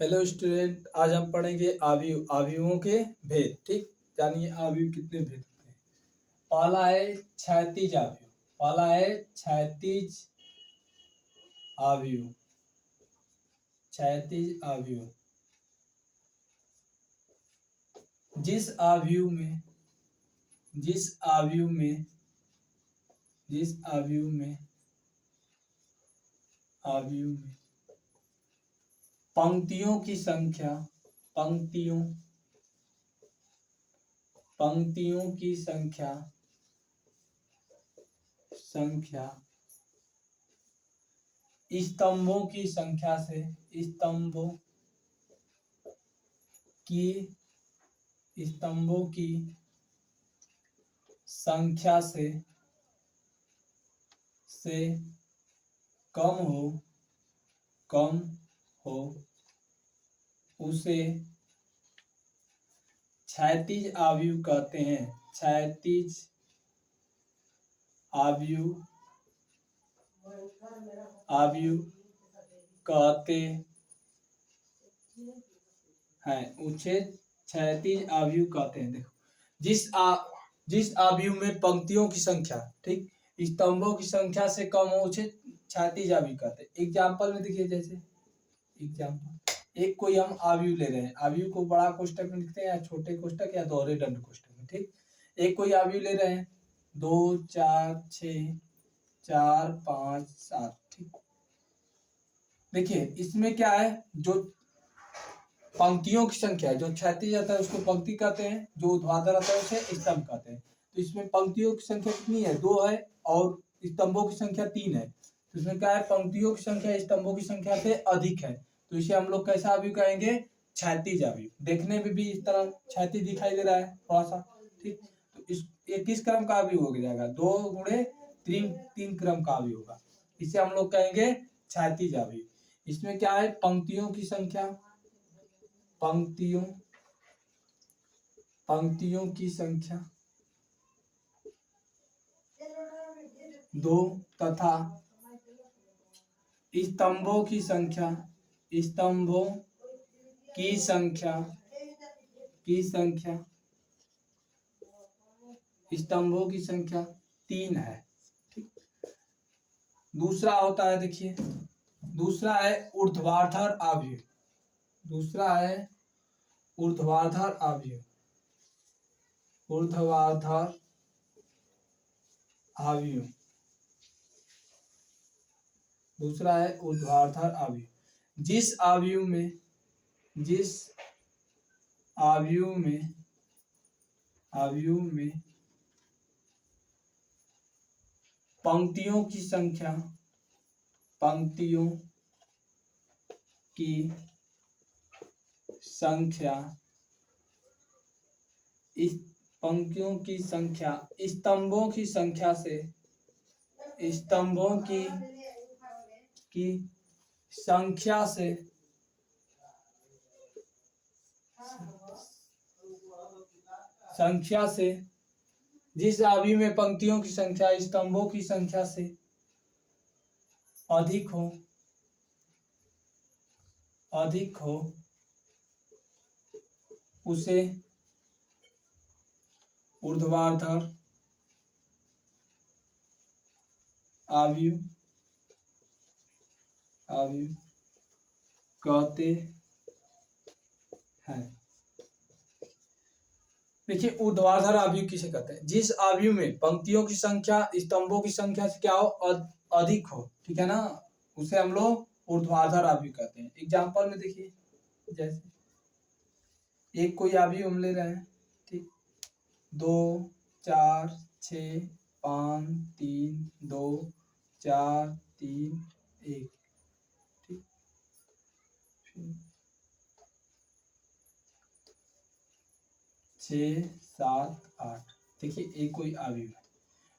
Hello student, आज हम पढ़ेंगे आव्यूहों के भेद। ठीक, जानिए आव्यूह कितने भेद होते हैं। पहला है क्षैतिज आव्यूह। पहला है क्षैतिज आव्यूह। क्षैतिज आव्यूह जिस आव्यूह में पंक्तियों की संख्या स्तंभों की संख्या से कम हो उसे क्षैतिज आव्यूह कहते हैं। क्षैतिज आव्यूह कहते हैं। उसे क्षैतिज आव्यूह कहते हैं। देखो, जिस आव्यूह में पंक्तियों की संख्या ठीक स्तंभों की संख्या से कम हो उसे क्षैतिज आव्यूह कहते हैं। एग्जाम्पल में देखिए, जैसे एक कोई हम आव्यूह ले रहे हैं। आव्यूह को बड़ा कोष्टक में लिखते हैं या छोटे कोष्टक या दोहरे दंड कोष्टक में। ठीक, एक कोई आव्यूह ले रहे हैं 2, 4, 6, 4, 5, 7। ठीक, देखिए इसमें क्या है, जो पंक्तियों की संख्या है, जो क्षैतिज आता है उसको पंक्ति कहते हैं, जो ऊर्ध्वाधर आता है उसे स्तंभ कहते हैं। तो इसमें पंक्तियों की संख्या कितनी है, 2 है, और स्तंभों की संख्या 3 है। तो इसमें क्या है, पंक्तियों की संख्या स्तंभों की संख्या से अधिक है, तो इसे हम लोग कैसा आव्यूह कहेंगे, क्षैतिज आव्यूह। देखने में भी इस तरह क्षैतिज दिखाई दे रहा है थोड़ा सा। ठीक, तो ये किस क्रम का आव्यूह हो जाएगा, 2 गुणे 3 क्रम का आव्यूह होगा। इसे हम लोग कहेंगे क्षैतिज आव्यूह। इसमें क्या है, पंक्तियों की संख्या संख्या 2 तथा स्तंभों की संख्या 3 है। ठीक, दूसरा होता है, देखिए दूसरा है ऊर्ध्वाधर आव्यूह। ऊर्ध्वाधर आव्यूह दूसरा है ऊर्ध्वाधर आव्यूह। जिस आव्यूह में पंक्तियों की संख्या स्तंभों की संख्या से जिस आव्यूह में पंक्तियों की संख्या स्तंभों की संख्या से अधिक हो उसे ऊर्ध्वाधर आव्यूह कहते हैं। देखिए, ऊर्ध्वाधर आव्यूह किसे कहते हैं, जिस आव्यूह में पंक्तियों की संख्या स्तंभों की संख्या से क्या हो, अधिक हो। ठीक है ना, उसे हम लोग ऊर्ध्वाधर आव्यूह कहते हैं। एग्जाम्पल में देखिए, जैसे एक कोई आव्यूह हम ले रहे हैं। ठीक, 2, 4, 6, 5, 3, 2, 4, 3, 1। ठीक, 6, 7, 8। देखिए एक कोई आव्यूह है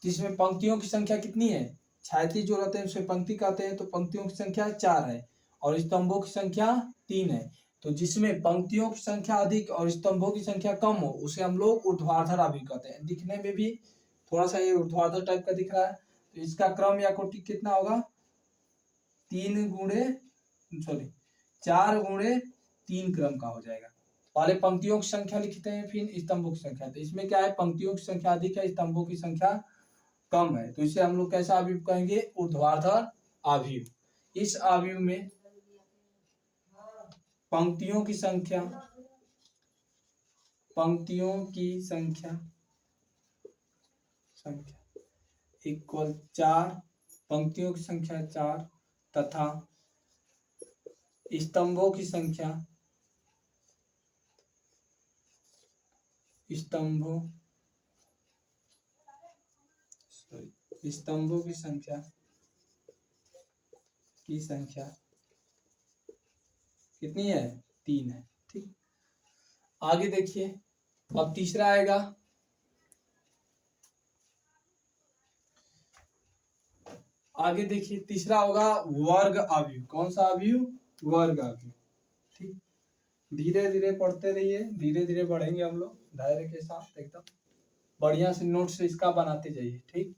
जिसमें पंक्तियों की संख्या कितनी है, क्षैतिज जो रहते हैं उसे पंक्ति कहते हैं, तो पंक्तियों की संख्या 4 है और स्तंभों की संख्या 3 है। तो जिसमें पंक्तियों की संख्या अधिक और स्तंभों की संख्या कम हो उसे हम लोग ऊर्ध्वाधर आव्यूह कहते हैं। दिखने में भी थोड़ा सा ये ऊर्ध्वाधर टाइप का दिख रहा है, तो इसका क्रम या कोटि कितना होगा, 4 गुणे 3 क्रम का हो जाएगा। पहले पंक्तियों की संख्या लिखते हैं, फिर स्तंभों की संख्या। तो इसमें क्या है, पंक्तियों की संख्या अधिक है, स्तंभों की संख्या कम है, तो इसे हम लोग कैसा अवयव कहेंगे, ऊर्ध्वाधर अवयव। इस अवयव में पंक्तियों की संख्या इक्वल 4, पंक्तियों की संख्या 4 तथा स्तंभों की संख्या कितनी है, 3 है। ठीक, आगे देखिए, अब तीसरा आएगा। आगे देखिए, तीसरा होगा वर्ग अवयव। कौन सा अवयव, वर्ग अवयव। ठीक, धीरे धीरे पढ़ते रहिए, धीरे धीरे बढ़ेंगे हम लोग धैर्य के साथ, एकदम बढ़िया से नोट्स इसका बनाते जाइए। ठीक,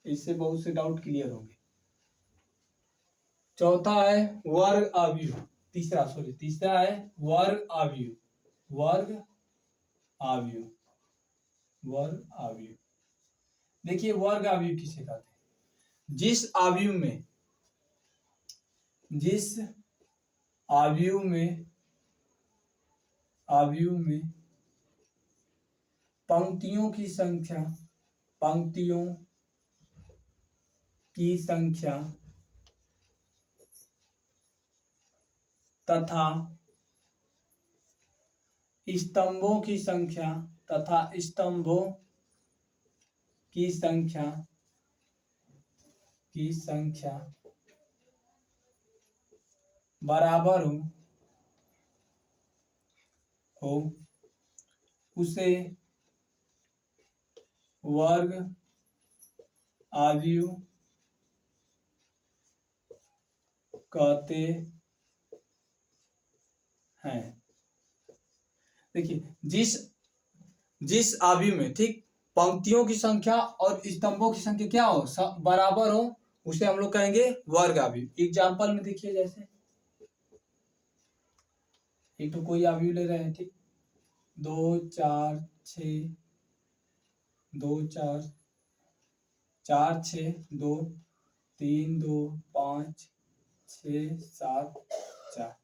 इससे बहुत से डाउट क्लियर होंगे। चौथा है वर्ग अवयव, तीसरा है वर्ग अवयव। देखिए, वर्ग अवयव किसे कहते हैं, जिस अवयव में पंक्तियों की संख्या तथा स्तंभों की संख्या बराबर हो उसे वर्ग अवयव कहते हैं। देखिए, जिस अवयव में, ठीक, पंक्तियों की संख्या और स्तंभों की संख्या क्या हो, बराबर हो, उसे हम लोग कहेंगे वर्ग अवयव। एग्जाम्पल में देखिए, जैसे एक तो कोई अवयव ले रहे हैं, ठीक, 2 4 6 2 4 4 6 2 3 2 5 6 7 4।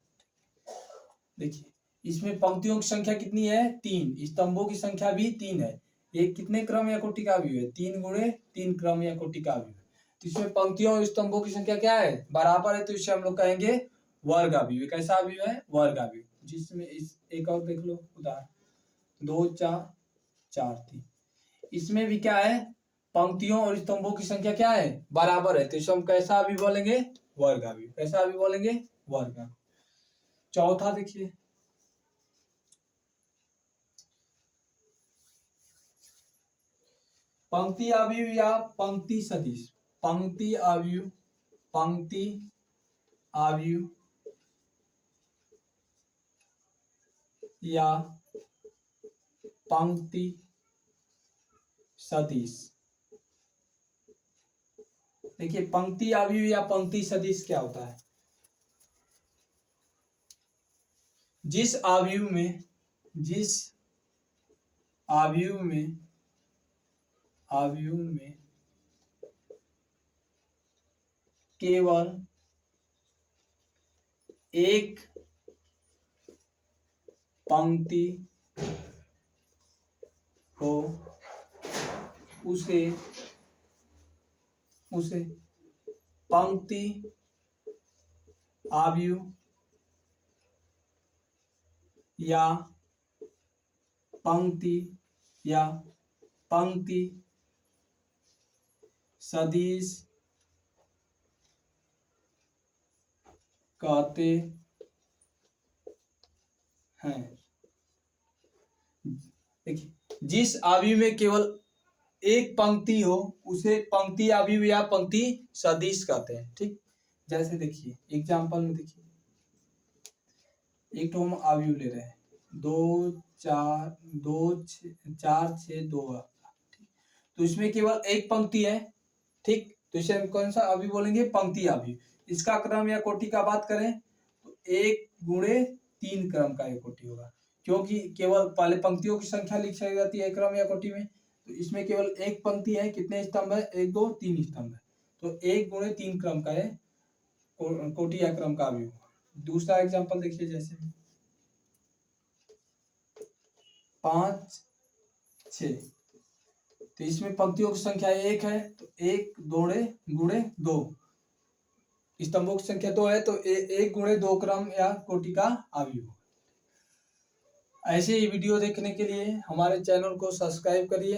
देखिए, इसमें पंक्तियों की संख्या कितनी है, 3, स्तंभों की संख्या भी 3 है। ये कितने क्रम या कोटि का अवयव है, 3 गुणे 3 क्रम या कोटि का अवयव है। तो इसमें पंक्तियों और स्तंभों की संख्या क्या है, बराबर है, तो इसे हम लोग कहेंगे वर्ग अवयव। कैसा अवयव है, वर्ग अवयव। जिसमें एक और देख लो उदाहरण, 2 4 4 3। इसमें भी क्या है, पंक्तियों और स्तंभों की संख्या क्या है, बराबर है, तो इसे हम कैसा अवयव बोलेंगे, वर्ग अवयव। कैसा अवयव बोलेंगे, वर्ग अवयव। चौथा देखिए, पंक्ति अवयव या पंक्ति सदिश। पंक्ति अवयव या पंक्ति सदिश। देखिए, पंक्ति अवयव या पंक्ति सदिश क्या होता है, जिस अवयव में केवल एक पंक्ति हो, उसे पंक्ति अवयव या पंक्ति सदिश कहते हैं। देखिए, जिस अवयव में केवल एक पंक्ति हो, उसे पंक्ति अवयव या पंक्ति सदिश कहते हैं। ठीक, जैसे देखिए एग्जांपल में देखिए, एक तो हम अवयव ले रहे हैं 2 4 6 2। तो इसमें केवल एक पंक्ति है, ठीक, तो इसे हम कौन सा अवयव बोलेंगे, पंक्ति अवयव। इसका क्रम या कोटि का बात करें तो एक गुणे 3 क्रम का एक कोटि होगा, क्योंकि केवल पहले पंक्तियों की संख्या लिखी जाती है क्रम या कोटि में, तो इसमें केवल एक पंक्ति है, कितने स्तंभ है, 1 2 3 स्तंभ है, तो 1 गुणे 3 क्रम का है कोटि या क्रम का अवयव। दूसरा एग्जांपल देखिए, जैसे 5 6, तो इसमें पंक्तियों की संख्या 1 है, तो 1 गुणे 2, स्तंभों की संख्या 2 है, तो 1 गुणे 2 क्रम या कोटि का अवयव। ऐसे ही वीडियो देखने के लिए हमारे चैनल को सब्सक्राइब करिए।